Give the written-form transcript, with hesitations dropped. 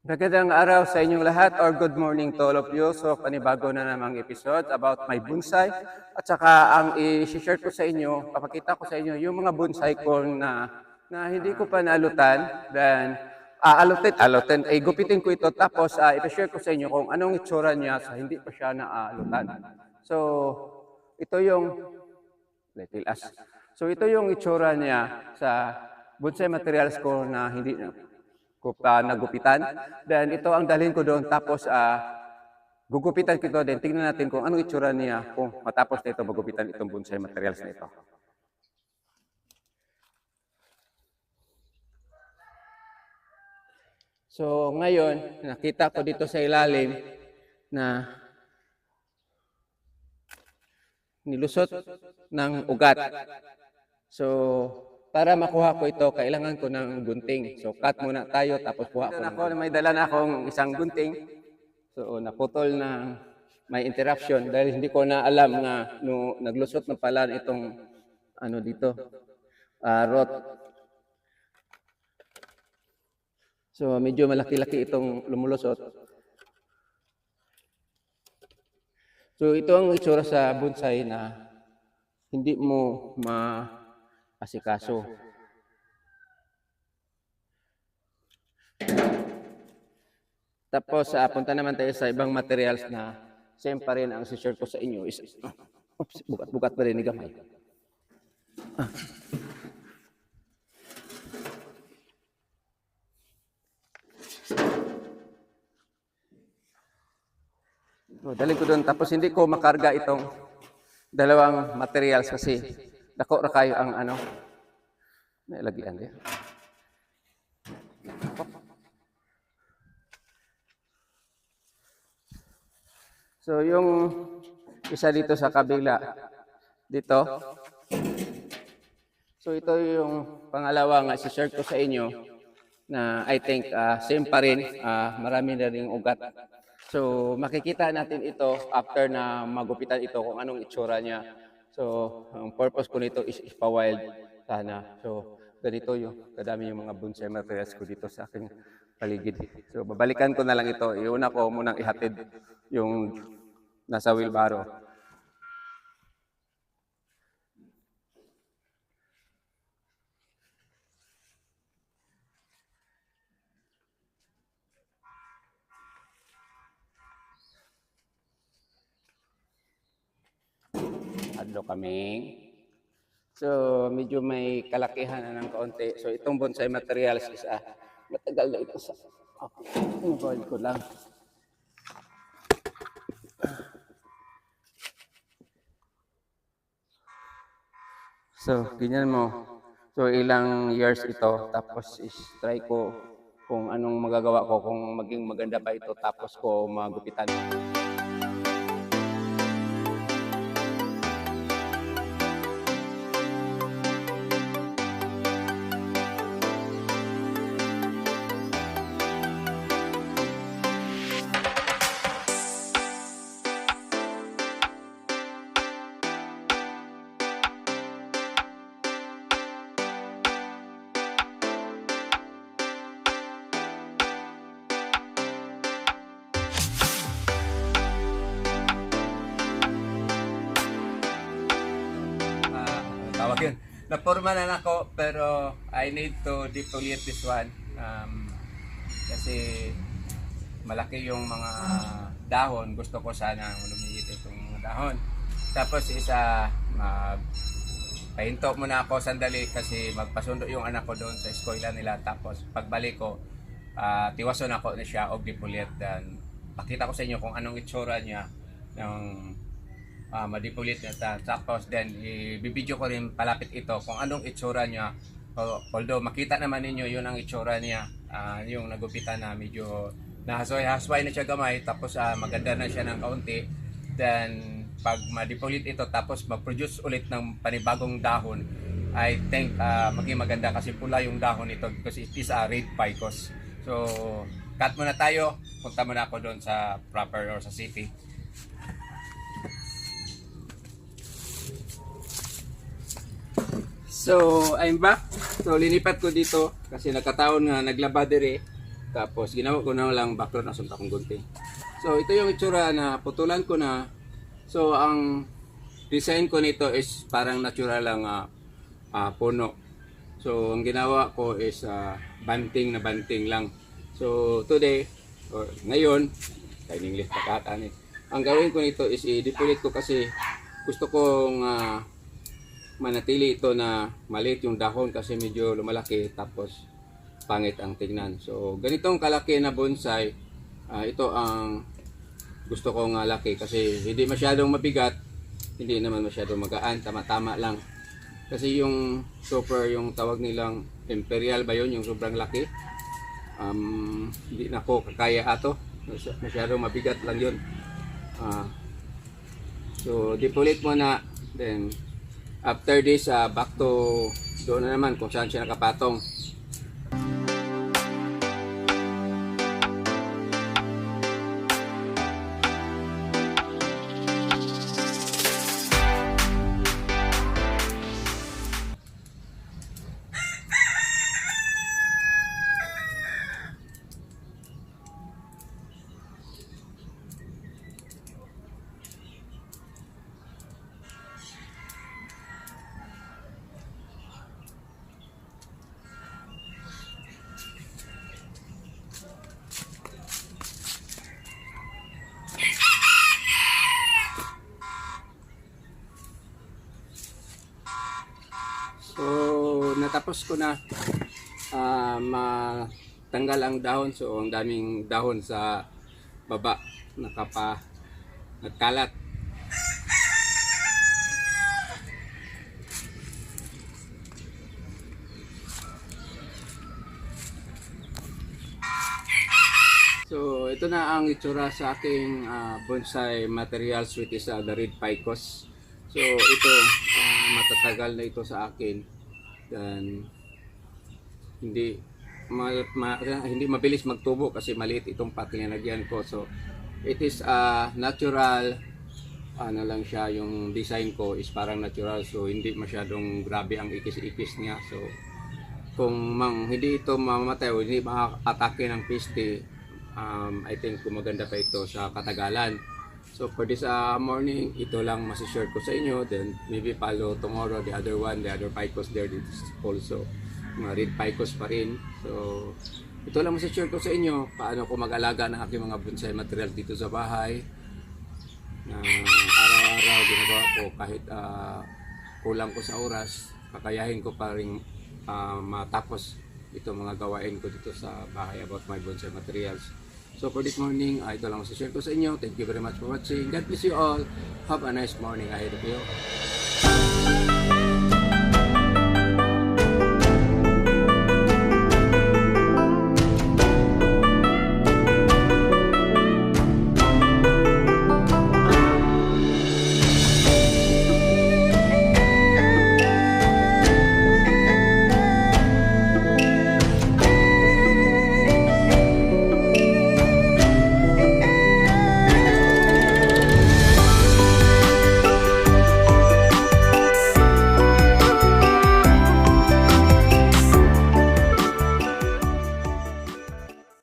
Magandang araw sa inyong lahat or good morning to all of you. So panibago na namang episode about my bonsai. At saka ang i-share ko sa inyo, papakita ko sa inyo yung mga bonsai ko na hindi ko pa naalutan. Then alutin, gupitin ko ito tapos i-share ko sa inyo kung anong itsura niya sa hindi pa siya naalutan. So ito yung ito yung itsura niya sa bonsai materials ko na hindi ko pa nagupitan. Then ito ang dalhin ko doon tapos gugupitan ko ito. Then tingnan natin kung anong itsura niya kung matapos na ito magupitan itong bonsai materials na ito. So ngayon, nakita ko dito sa ilalim na nilusot ng ugat. So para makuha ko ito, kailangan ko ng gunting. So, cut muna tayo, tapos kuha ko. May dala na akong isang gunting. So, naputol na may interruption dahil hindi ko na alam na naglusot na pala itong dito, rot. So, medyo malaki-laki itong lumulusot. So, ito ang itsura sa bonsai na hindi mo asikaso. Tapos punta naman tayo sa ibang materials na same pa rin ang share ko sa inyo is bukat-bukat pa rin ni gamay. So, dalhin ko doon tapos hindi ko makarga itong dalawang materials kasi dako ra kayo ang nailagyan din. So yung isa dito sa kabila dito. So ito yung pangalawa nga i-share ko sa inyo na I think same pa rin, marami na ring ugat. So makikita natin ito after na magupitan ito kung anong itsura niya. So, ang purpose ko nito is pa-wild sana. So, ganito yung kadami yung mga bonsai materials ko dito sa aking paligid. So, babalikan ko na lang ito. Iuna ko munang ihatid yung nasa wheelbarrow. Adlo kaming. So, medyo may kalakihan na ng kaunti. So, itong bonsai materials is matagal na ito sa involved ko lang. So, ganyan mo. So, ilang years ito. Tapos, try ko kung anong magagawa ko, kung maging maganda pa ito. Tapos ko magupitan. Tawag yun. Naporma na ako pero I need to defoliate this one kasi malaki yung mga dahon. Gusto ko sana lumiliit itong mga dahon. Tapos pahinto muna ako sandali kasi magpasundo yung anak ko doon sa eskwela nila. Tapos pagbalik ko, tiwason ako na siya og defoliate. Dan pakita ko sa inyo kung anong itsura niya ng madipulit niya. Tapos then ibibidyo ko rin palapit ito kung anong itsura niya. Although makita naman ninyo yun ang itsura niya, yung nagupitan na medyo nahasway na siya gamay. Tapos maganda na siya ng kaunti. Then pag madipulit ito tapos mag-produce ulit ng panibagong dahon, I think maging maganda kasi pula yung dahon ito because it is a red ficus. So cut muna tayo, punta muna ako doon sa proper or sa city. So, I'm back. So, linipat ko dito kasi nagkataon nga naglaba dire. Tapos ginawa ko na lang background na sunta kong gunting. So ito yung itsura na putulan ko na. So ang design ko nito is parang natural lang puno. So ang ginawa ko is banting na banting lang. So today or ngayon, kay English pakatan ang gawin ko nito is i-deposit ko kasi gusto kong manatili ito na maliit yung dahon kasi medyo lumalaki tapos pangit ang tignan. So ganitong kalaki na bonsai, ito ang gusto kong laki kasi hindi masyadong mabigat, hindi naman masyadong magaan, tama-tama lang. Kasi yung super, yung tawag nilang imperial ba yun, yung sobrang laki, hindi na ko kakaya ato, masyadong mabigat lang yun. So deposit mo na, then after this back to doon na naman kung saan siya nakapatong. So natapos ko na matanggal ang dahon. So ang daming dahon sa baba nagkalat. So ito na ang itsura sa aking bonsai materials, which is the red ficus. So ito matatagal na ito sa akin, dan hindi hindi mabilis magtubo kasi maliit itong pating na nagyan ko. So it is natural, ano lang siya, yung design ko is parang natural, so hindi masyadong grabe ang ikis-ikis niya. So kung hindi ito mamamatay o hindi makatake ng peste, I think maganda pa ito sa katagalan. So for this morning, ito lang masishare ko sa inyo. Then maybe follow tomorrow the other one, the other ficus there. This is also mga red ficus pa rin. So ito lang masishare ko sa inyo paano ko mag-alaga ng aking mga bonsai material dito sa bahay. Araw-araw ginagawa ko kahit kulang ko sa oras, kakayahin ko pa rin matapos itong mga gawain ko dito sa bahay about my bonsai materials. So for this morning, ito lang masashare ko sa inyo. Thank you very much for watching. God bless you all. Have a nice morning ahead of you.